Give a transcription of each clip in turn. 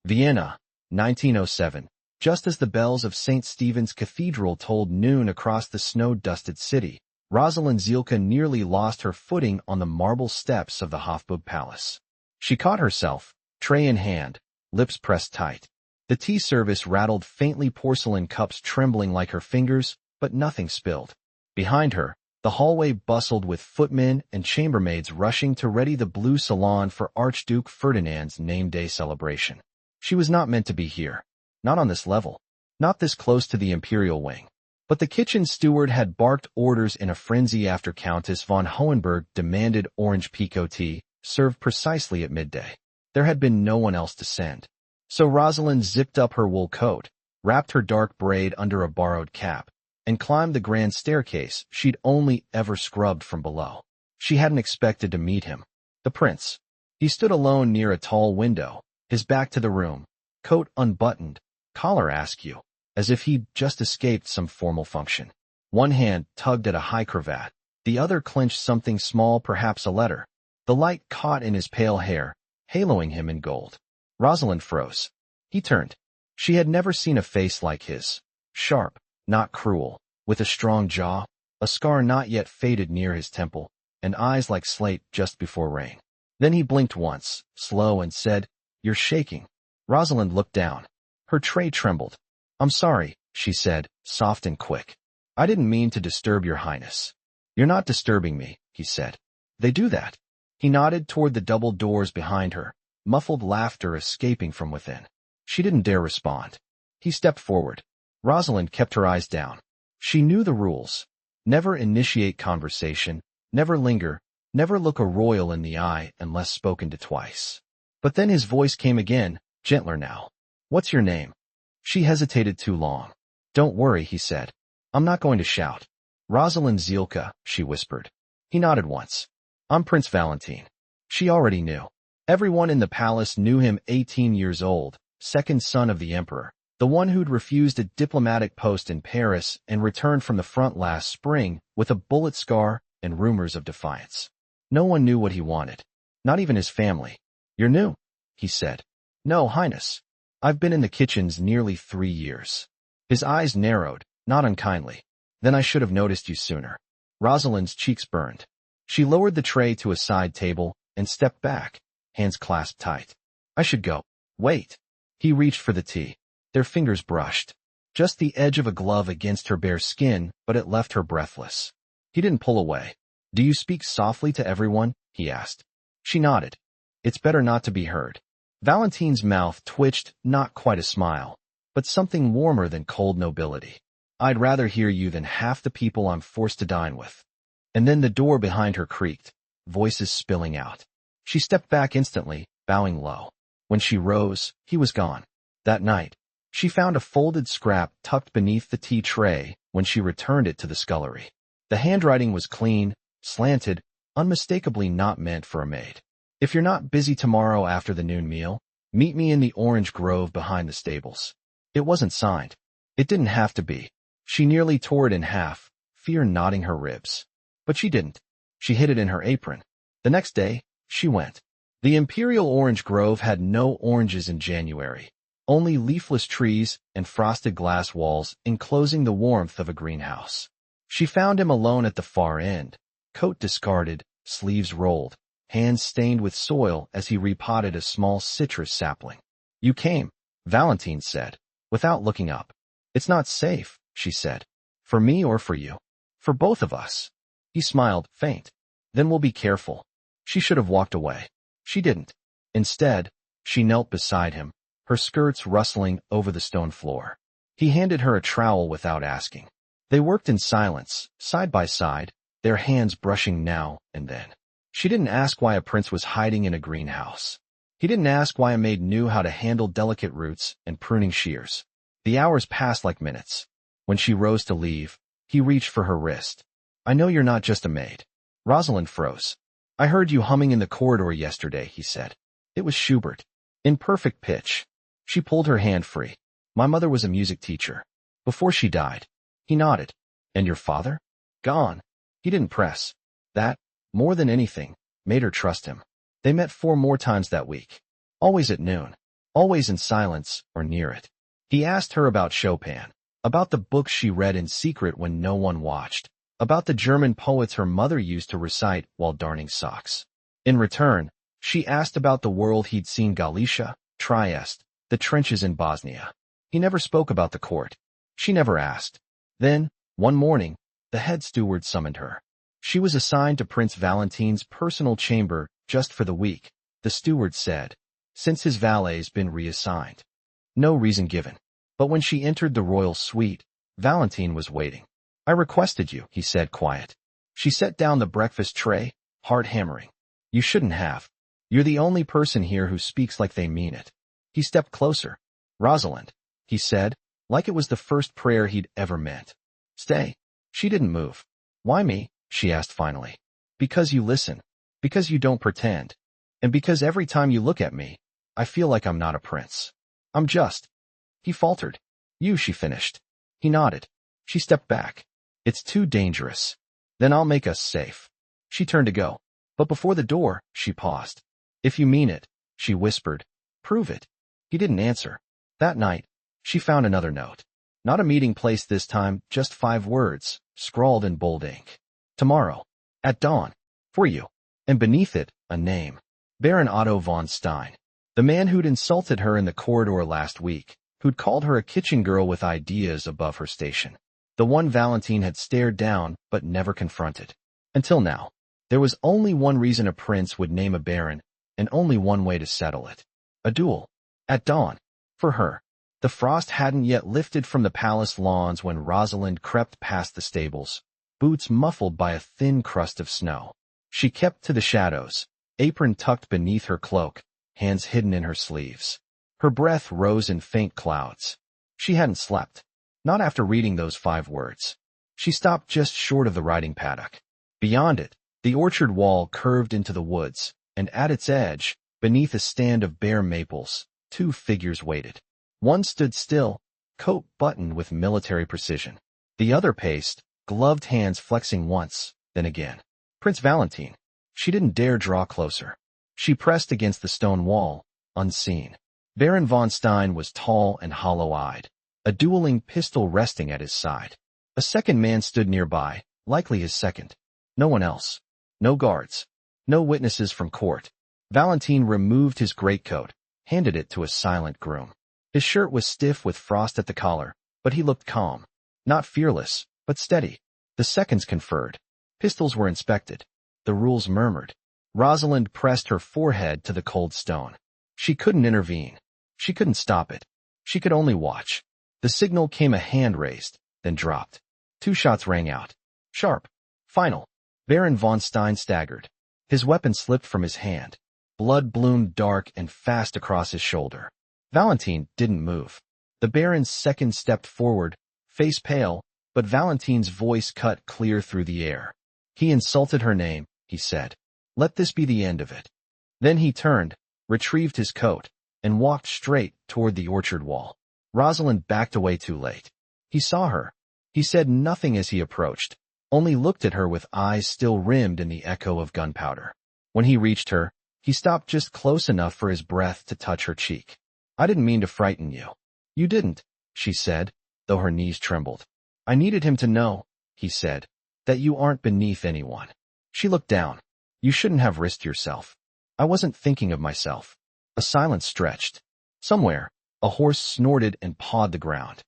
Vienna, 1907. Just as the bells of St. Stephen's Cathedral tolled noon across the snow-dusted city, Rosalind Zielke nearly lost her footing on the marble steps of the Hofburg Palace. She caught herself, tray in hand, lips pressed tight. The tea service rattled faintly, porcelain cups trembling like her fingers, but nothing spilled. Behind her, the hallway bustled with footmen and chambermaids rushing to ready the blue salon for Archduke Ferdinand's name-day celebration. She was not meant to be here. Not on this level. Not this close to the imperial wing. But the kitchen steward had barked orders in a frenzy after Countess von Hohenberg demanded orange pekoe tea, served precisely at midday. There had been no one else to send. So Rosalind zipped up her wool coat, wrapped her dark braid under a borrowed cap, and climbed the grand staircase she'd only ever scrubbed from below. She hadn't expected to meet him. The prince. He stood alone near a tall window, his back to the room, coat unbuttoned, collar askew, as if he'd just escaped some formal function. One hand tugged at a high cravat, the other clenched something small, perhaps a letter. The light caught in his pale hair, haloing him in gold. Rosalind froze. He turned. She had never seen a face like his. Sharp, not cruel, with a strong jaw, a scar not yet faded near his temple, and eyes like slate just before rain. Then he blinked once, slow, and said, "You're shaking." Rosalind looked down. Her tray trembled. "I'm sorry," she said, soft and quick. "I didn't mean to disturb your highness." "You're not disturbing me," he said. "They do that." He nodded toward the double doors behind her, muffled laughter escaping from within. She didn't dare respond. He stepped forward. Rosalind kept her eyes down. She knew the rules. Never initiate conversation, never linger, never look a royal in the eye unless spoken to twice. But then his voice came again, gentler now. "What's your name?" She hesitated too long. "Don't worry," he said. "I'm not going to shout." "Rosalind Zielke," she whispered. He nodded once. "I'm Prince Valentin." She already knew. Everyone in the palace knew him, 18 years old, second son of the emperor, the one who'd refused a diplomatic post in Paris and returned from the front last spring with a bullet scar and rumors of defiance. No one knew what he wanted. Not even his family. "You're new," he said. "No, Highness. I've been in the kitchens nearly 3 years." His eyes narrowed, not unkindly. "Then I should have noticed you sooner." Rosalind's cheeks burned. She lowered the tray to a side table and stepped back, hands clasped tight. "I should go." "Wait." He reached for the tea. Their fingers brushed. Just the edge of a glove against her bare skin, but it left her breathless. He didn't pull away. "Do you speak softly to everyone?" he asked. She nodded. "It's better not to be heard." Valentin's mouth twitched, not quite a smile, but something warmer than cold nobility. "I'd rather hear you than half the people I'm forced to dine with." And then the door behind her creaked, voices spilling out. She stepped back instantly, bowing low. When she rose, he was gone. That night, she found a folded scrap tucked beneath the tea tray when she returned it to the scullery. The handwriting was clean, slanted, unmistakably not meant for a maid. "If you're not busy tomorrow after the noon meal, meet me in the orange grove behind the stables." It wasn't signed. It didn't have to be. She nearly tore it in half, fear knotting her ribs. But she didn't. She hid it in her apron. The next day, she went. The imperial orange grove had no oranges in January, only leafless trees and frosted glass walls enclosing the warmth of a greenhouse. She found him alone at the far end, coat discarded, sleeves rolled, hands stained with soil as he repotted a small citrus sapling. "You came," Valentin said, without looking up. "It's not safe," she said. "For me or for you?" "For both of us." He smiled, faint. "Then we'll be careful." She should have walked away. She didn't. Instead, she knelt beside him, her skirts rustling over the stone floor. He handed her a trowel without asking. They worked in silence, side by side, their hands brushing now and then. She didn't ask why a prince was hiding in a greenhouse. He didn't ask why a maid knew how to handle delicate roots and pruning shears. The hours passed like minutes. When she rose to leave, he reached for her wrist. "I know you're not just a maid." Rosalind froze. "I heard you humming in the corridor yesterday," he said. It was Schubert. In perfect pitch. She pulled her hand free. "My mother was a music teacher. Before she died." He nodded. "And your father?" "Gone." He didn't press. That, more than anything, made her trust him. They met 4 more times that week. Always at noon. always in silence or near it. He asked her about Chopin, about the books she read in secret when no one watched, about the German poets her mother used to recite while darning socks. In return, she asked about the world he'd seen: Galicia, Trieste, the trenches in Bosnia. He never spoke about the court. She never asked. Then, one morning, the head steward summoned her. She was assigned to Prince Valentin's personal chamber just for the week, the steward said, since his valet's been reassigned. No reason given. But when she entered the royal suite, Valentin was waiting. I requested you, he said, quiet. She set down the breakfast tray, heart hammering. You shouldn't have. You're the only person here who speaks like they mean it. He stepped closer. Rosalind, he said, like it was the first prayer he'd ever meant. Stay. She didn't move. Why me? She asked finally. Because you listen. Because you don't pretend. And because every time you look at me, I feel like I'm not a prince. I'm just. He faltered. You, she finished. He nodded. She stepped back. It's too dangerous. Then I'll make us safe. She turned to go. But before the door, she paused. If you mean it, she whispered. Prove it. He didn't answer. That night, she found another note. Not a meeting place this time, just 5 words, scrawled in bold ink. Tomorrow. At dawn. For you. And beneath it, a name. Baron Otto von Stein. The man who'd insulted her in the corridor last week, who'd called her a kitchen girl with ideas above her station. The one Valentin had stared down but never confronted. Until now. There was only one reason a prince would name a baron, and only one way to settle it. A duel. At dawn. For her. The frost hadn't yet lifted from the palace lawns when Rosalind crept past the stables, boots muffled by a thin crust of snow. She kept to the shadows, apron tucked beneath her cloak, hands hidden in her sleeves. Her breath rose in faint clouds. She hadn't slept. Not after reading those 5 words. She stopped just short of the riding paddock. Beyond it, the orchard wall curved into the woods, and at its edge, beneath a stand of bare maples, 2 figures waited. One stood still, coat buttoned with military precision. The other paced, gloved hands flexing once, then again. Prince Valentin. She didn't dare draw closer. She pressed against the stone wall, unseen. Baron von Stein was tall and hollow-eyed, a dueling pistol resting at his side. A second man stood nearby, likely his second. No one else. No guards. No witnesses from court. Valentin removed his greatcoat, handed it to a silent groom. His shirt was stiff with frost at the collar, but he looked calm. Not fearless, but steady. The seconds conferred. Pistols were inspected. The rules murmured. Rosalind pressed her forehead to the cold stone. She couldn't intervene. She couldn't stop it. She could only watch. The signal came, a hand raised, then dropped. 2 shots rang out. Sharp. Final. Baron von Stein staggered. His weapon slipped from his hand. Blood bloomed dark and fast across his shoulder. Valentin didn't move. The Baron's second stepped forward, face pale, but Valentin's voice cut clear through the air. He insulted her name, he said. Let this be the end of it. Then he turned, retrieved his coat, and walked straight toward the orchard wall. Rosalind backed away too late. He saw her. He said nothing as he approached, only looked at her with eyes still rimmed in the echo of gunpowder. When he reached her, he stopped just close enough for his breath to touch her cheek. I didn't mean to frighten you. You didn't, she said, though her knees trembled. I needed him to know, he said, that you aren't beneath anyone. She looked down. You shouldn't have risked yourself. I wasn't thinking of myself. A silence stretched. Somewhere, a horse snorted and pawed the ground.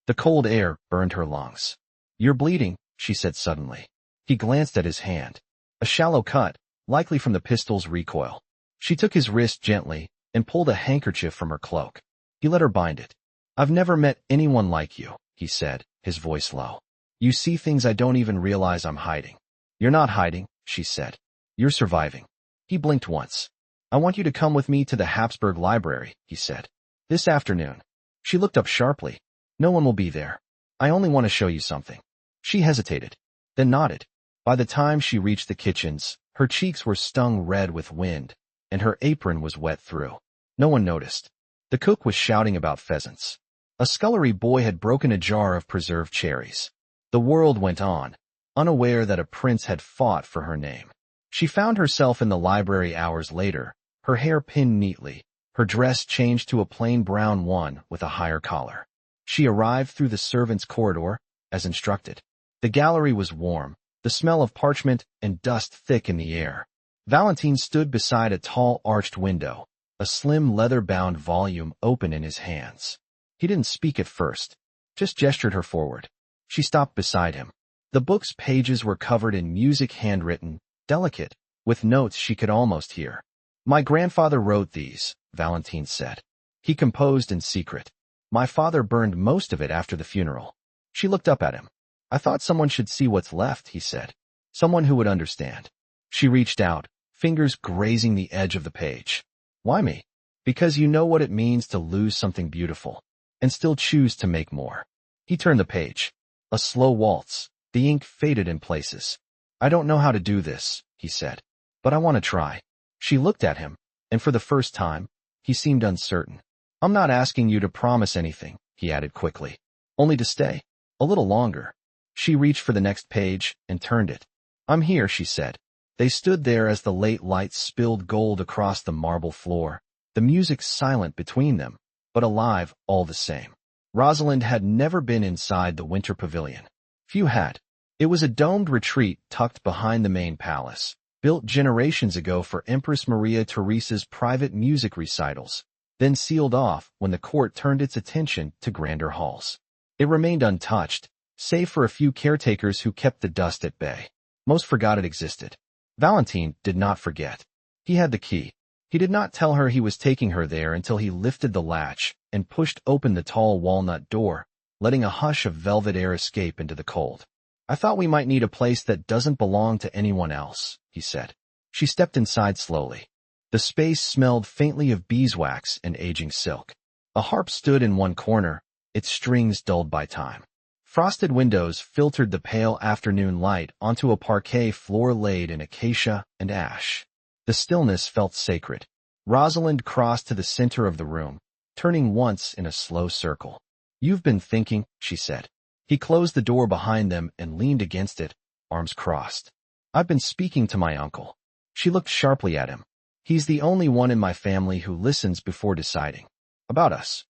The cold air burned her lungs. You're bleeding, she said suddenly. He glanced at his hand. A shallow cut, likely from the pistol's recoil. She took his wrist gently and pulled a handkerchief from her cloak. He let her bind it. I've never met anyone like you, he said, his voice low. You see things I don't even realize I'm hiding. You're not hiding, she said. You're surviving. He blinked once. I want you to come with me to the Habsburg Library, he said. This afternoon. She looked up sharply. No one will be there. I only want to show you something. She hesitated, then nodded. By the time she reached the kitchens, her cheeks were stung red with wind, and her apron was wet through. No one noticed. The cook was shouting about pheasants. A scullery boy had broken a jar of preserved cherries. The world went on, unaware that a prince had fought for her name. She found herself in the library hours later, her hair pinned neatly, Her dress changed to a plain brown one with a higher collar. She arrived through the servants' corridor, as instructed. The gallery was warm, the smell of parchment and dust thick in the air. Valentin stood beside a tall arched window, a slim leather-bound volume open in his hands. He didn't speak at first, just gestured her forward. She stopped beside him. The book's pages were covered in music, handwritten, delicate, with notes she could almost hear. "My grandfather wrote these," Valentin said. "He composed in secret. My father burned most of it after the funeral." She looked up at him. "I thought someone should see what's left," he said. "Someone who would understand." She reached out, fingers grazing the edge of the page. "Why me?" "Because you know what it means to lose something beautiful, and still choose to make more." He turned the page. A slow waltz. The ink faded in places. "I don't know how to do this," he said, "but I want to try." She looked at him, and for the first time, he seemed uncertain. "I'm not asking you to promise anything," he added quickly. "Only to stay. A little longer." She reached for the next page and turned it. "I'm here," she said. They stood there as the late lights spilled gold across the marble floor, the music silent between them, but alive all the same. Rosalind had never been inside the winter pavilion. Few had. It was a domed retreat tucked behind the main palace, built generations ago for Empress Maria Theresa's private music recitals, then sealed off when the court turned its attention to grander halls. It remained untouched, save for a few caretakers who kept the dust at bay. Most forgot it existed. Valentin did not forget. He had the key. He did not tell her he was taking her there until he lifted the latch and pushed open the tall walnut door, letting a hush of velvet air escape into the cold. "I thought we might need a place that doesn't belong to anyone else," he said. She stepped inside slowly. The space smelled faintly of beeswax and aging silk. A harp stood in one corner, its strings dulled by time. Frosted windows filtered the pale afternoon light onto a parquet floor laid in acacia and ash. The stillness felt sacred. Rosalind crossed to the center of the room, turning once in a slow circle. "You've been thinking," she said. He closed the door behind them and leaned against it, arms crossed. "I've been speaking to my uncle." She looked sharply at him. "He's the only one in my family who listens before deciding. About us."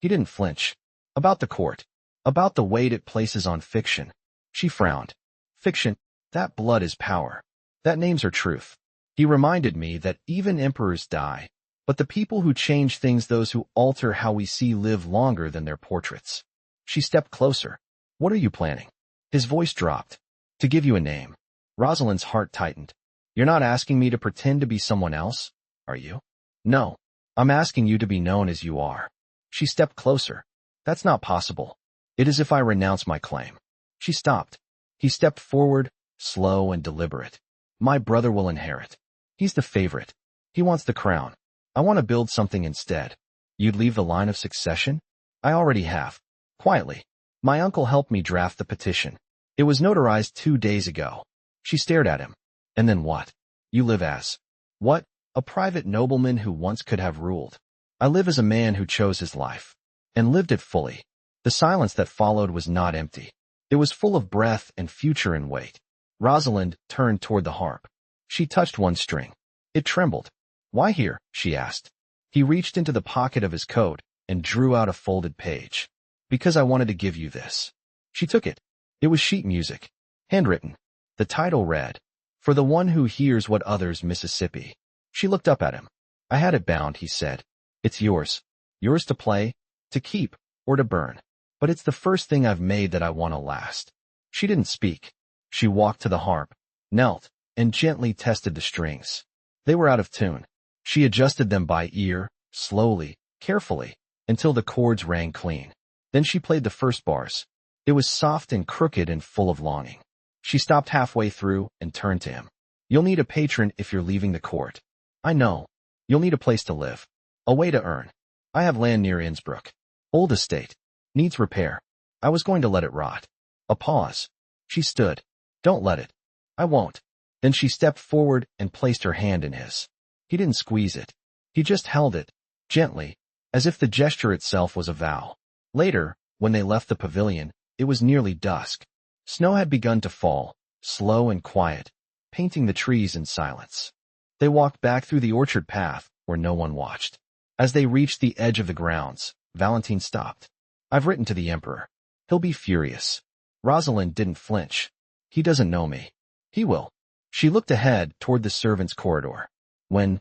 He didn't flinch. "About the court. About the weight it places on fiction." She frowned. "Fiction? That blood is power. That names are truth. He reminded me that even emperors die, but the people who change things, those who alter how we see, live longer than their portraits." She stepped closer. "What are you planning?" His voice dropped. "To give you a name." Rosalind's heart tightened. "You're not asking me to pretend to be someone else, are you?" "No. I'm asking you to be known as you are." She stepped closer. "That's not possible. It is if I renounce my claim." She stopped. He stepped forward, slow and deliberate. "My brother will inherit. He's the favorite. He wants the crown. I want to build something instead." "You'd leave the line of succession?" "I already have." Quietly. "My uncle helped me draft the petition. It was notarized 2 days ago." She stared at him. "And then what?" "You live as..." "What?" "A private nobleman who once could have ruled. I live as a man who chose his life. And lived it fully." The silence that followed was not empty. It was full of breath and future in weight. Rosalind turned toward the harp. She touched one string. It trembled. "Why here?" she asked. He reached into the pocket of his coat and drew out a folded page. "Because I wanted to give you this." She took it. It was sheet music. Handwritten. The title read, "For the one who hears what others Mississippi." She looked up at him. "I had it bound," he said. "It's yours. Yours to play, to keep, or to burn. But it's the first thing I've made that I want to last." She didn't speak. She walked to the harp, knelt, and gently tested the strings. They were out of tune. She adjusted them by ear, slowly, carefully, until the chords rang clean. Then she played the first bars. It was soft and crooked and full of longing. She stopped halfway through and turned to him. "You'll need a patron if you're leaving the court." "I know. You'll need a place to live. A way to earn. I have land near Innsbruck. Old estate. Needs repair. I was going to let it rot." A pause. She stood. "Don't let it." "I won't." Then she stepped forward and placed her hand in his. He didn't squeeze it. He just held it, gently, as if the gesture itself was a vow. Later, when they left the pavilion, it was nearly dusk. Snow had begun to fall, slow and quiet, painting the trees in silence. They walked back through the orchard path where no one watched. As they reached the edge of the grounds, Valentin stopped. I've written to the emperor. He'll be furious. Rosalind didn't flinch. He doesn't know me. He will. She looked ahead toward the servants' corridor. When?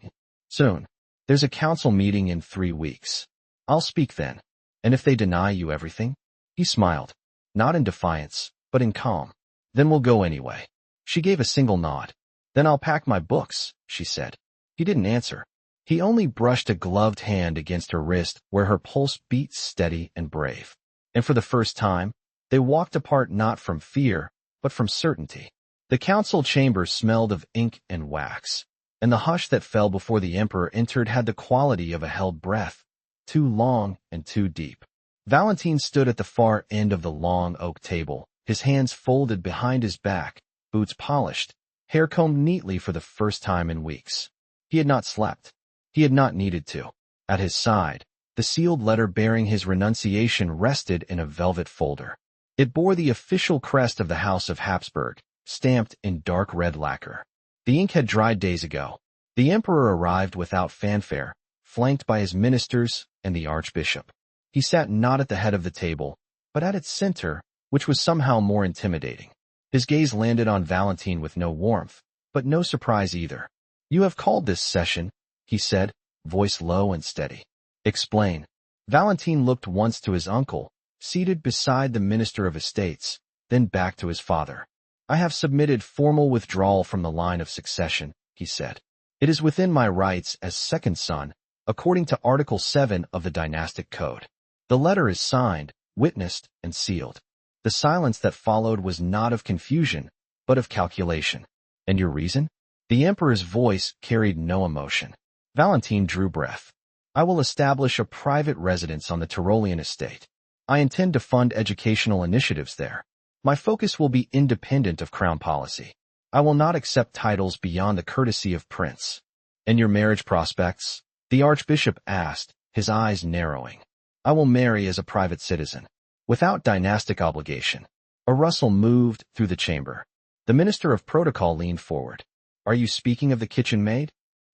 Soon. There's a council meeting in 3 weeks. I'll speak then. And if they deny you everything? He smiled. Not in defiance, but in calm. Then we'll go anyway. She gave a single nod. Then I'll pack my books, she said. He didn't answer. He only brushed a gloved hand against her wrist where her pulse beat steady and brave. And for the first time, they walked apart not from fear, but from certainty. The council chamber smelled of ink and wax, and the hush that fell before the emperor entered had the quality of a held breath, too long and too deep. Valentin stood at the far end of the long oak table, his hands folded behind his back, boots polished, hair combed neatly for the first time in weeks. He had not slept. He had not needed to. At his side, the sealed letter bearing his renunciation rested in a velvet folder. It bore the official crest of the House of Habsburg, stamped in dark red lacquer. The ink had dried days ago. The emperor arrived without fanfare, flanked by his ministers and the archbishop. He sat not at the head of the table, but at its center, which was somehow more intimidating. His gaze landed on Valentin with no warmth, but no surprise either. You have called this session, he said, voice low and steady. Explain. Valentin looked once to his uncle, seated beside the Minister of Estates, then back to his father. I have submitted formal withdrawal from the line of succession, he said. It is within my rights as second son, according to Article 7 of the Dynastic Code. The letter is signed, witnessed, and sealed. The silence that followed was not of confusion, but of calculation. And your reason? The emperor's voice carried no emotion. Valentin drew breath. I will establish a private residence on the Tyrolean estate. I intend to fund educational initiatives there. My focus will be independent of crown policy. I will not accept titles beyond the courtesy of prince. And your marriage prospects? The archbishop asked, his eyes narrowing. I will marry as a private citizen, without dynastic obligation. A rustle moved through the chamber. The minister of protocol leaned forward. Are you speaking of the kitchen maid?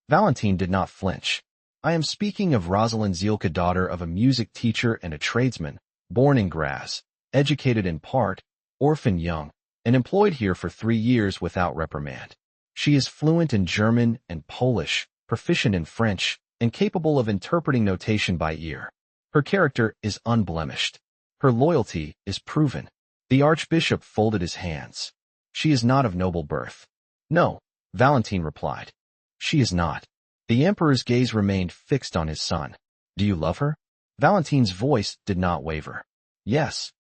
Valentin did not flinch. I am speaking of Rosalind Zielke, daughter of a music teacher and a tradesman, born in Graz, educated in part, orphan young, and employed here for 3 years without reprimand. She is fluent in German and Polish, proficient in French, and capable of interpreting notation by ear. Her character is unblemished. Her loyalty is proven. The archbishop folded his hands. She is not of noble birth. No, Valentin replied. She is not. The emperor's gaze remained fixed on his son. Do you love her? Valentin's voice did not waver. Yes.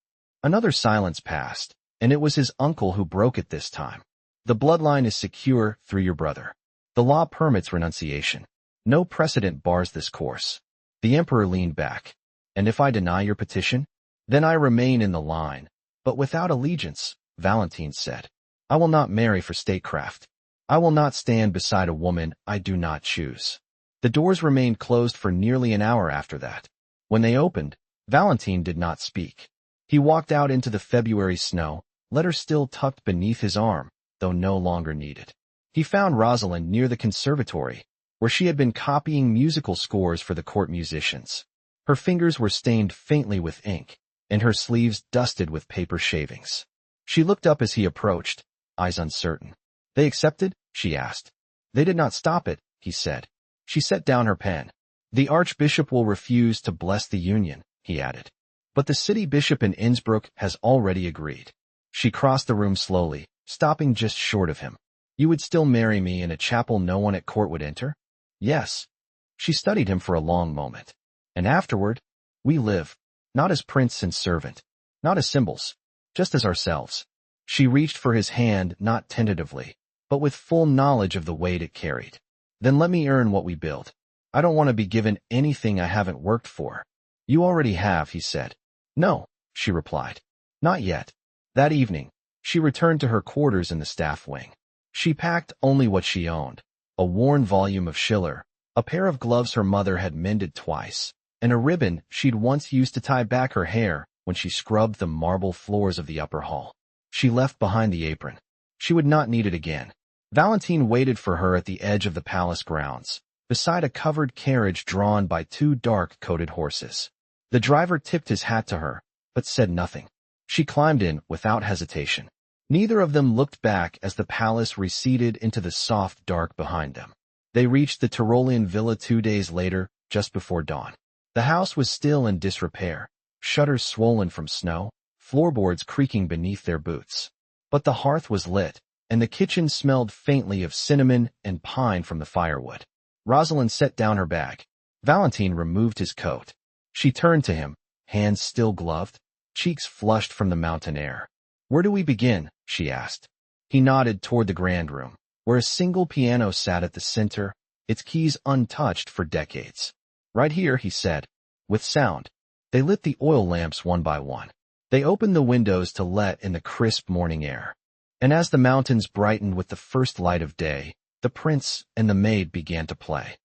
Another silence passed, and it was his uncle who broke it this time. The bloodline is secure through your brother. The law permits renunciation. No precedent bars this course. The emperor leaned back. And if I deny your petition? Then I remain in the line, but without allegiance, Valentin said. I will not marry for statecraft. I will not stand beside a woman I do not choose. The doors remained closed for nearly an hour after that. When they opened, Valentin did not speak. He walked out into the February snow, letter still tucked beneath his arm, though no longer needed. He found Rosalind near the conservatory, where she had been copying musical scores for the court musicians. Her fingers were stained faintly with ink, and her sleeves dusted with paper shavings. She looked up as he approached, eyes uncertain. They accepted? She asked. They did not stop it, he said. She set down her pen. The archbishop will refuse to bless the union, he added. But the city bishop in Innsbruck has already agreed. She crossed the room slowly, stopping just short of him. You would still marry me in a chapel no one at court would enter? Yes. She studied him for a long moment. And afterward, we live, not as prince and servant, not as symbols, just as ourselves. She reached for his hand not tentatively, but with full knowledge of the weight it carried. Then let me earn what we build. I don't want to be given anything I haven't worked for. You already have, he said. No, she replied. Not yet. That evening, she returned to her quarters in the staff wing. She packed only what she owned, a worn volume of Schiller, a pair of gloves her mother had mended twice, and a ribbon she'd once used to tie back her hair when she scrubbed the marble floors of the upper hall. She left behind the apron. She would not need it again. Valentin waited for her at the edge of the palace grounds, beside a covered carriage drawn by two dark-coated horses. The driver tipped his hat to her, but said nothing. She climbed in without hesitation. Neither of them looked back as the palace receded into the soft dark behind them. They reached the Tyrolean villa 2 days later, just before dawn. The house was still in disrepair, shutters swollen from snow, floorboards creaking beneath their boots. But the hearth was lit, and the kitchen smelled faintly of cinnamon and pine from the firewood. Rosalind set down her bag. Valentin removed his coat. She turned to him, hands still gloved, cheeks flushed from the mountain air. "Where do we begin?" she asked. He nodded toward the grand room, where a single piano sat at the center, its keys untouched for decades. "Right here," he said, with sound. They lit the oil lamps one by one. They opened the windows to let in the crisp morning air. And as the mountains brightened with the first light of day, the prince and the maid began to play.